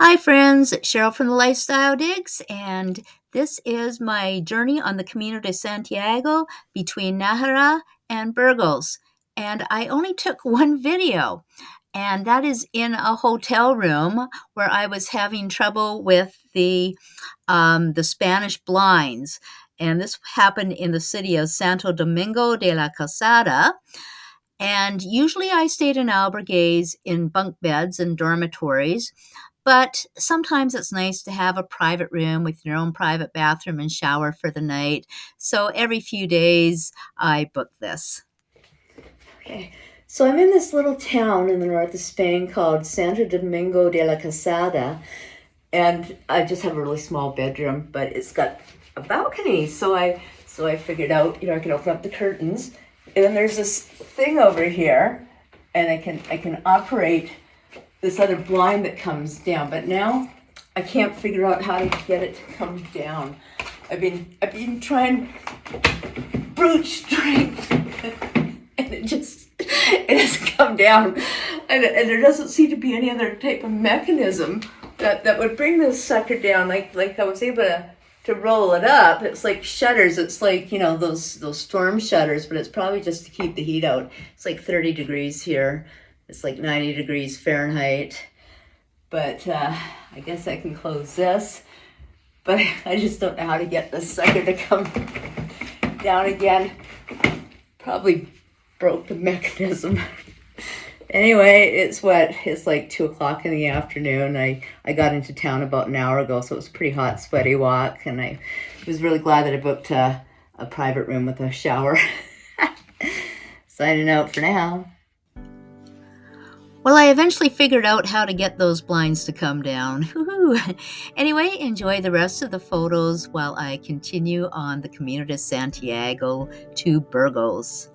Hi, friends. It's Cheryl from the Lifestyle Digs, and this is my journey on the Camino de Santiago between Najera and Burgos. And I only took one video, and that is in a hotel room where I was having trouble with the Spanish blinds. And this happened in the city of Santo Domingo de la Calzada. And usually I stayed in albergues in bunk beds and dormitories, but sometimes it's nice to have a private room with your own private bathroom and shower for the night. So every few days I book this. Okay, so I'm in this little town in the north of Spain called Santo Domingo de la Calzada, and I just have a really small bedroom, but it's got a balcony. So I figured out, I can open up the curtains, and then there's this thing over here, and I can operate this other blind that comes down. But now I can't figure out how to get it to come down. I've been trying brute strength, and it hasn't come down, and there doesn't seem to be any other type of mechanism that would bring this sucker down. Like I was able to roll it up. It's like shutters. It's like, those storm shutters, but it's probably just to keep the heat out. It's like 30 degrees here. It's like 90 degrees Fahrenheit. But I guess I can close this. But I just don't know how to get this sucker to come down again. Probably broke the mechanism. Anyway, it's like 2 o'clock in the afternoon. I got into town about an hour ago, so it was a pretty hot, sweaty walk, and I was really glad that I booked a private room with a shower. Signing out for now. Well, I eventually figured out how to get those blinds to come down. Woo-hoo. Anyway, enjoy the rest of the photos while I continue on the Camino de Santiago to Burgos.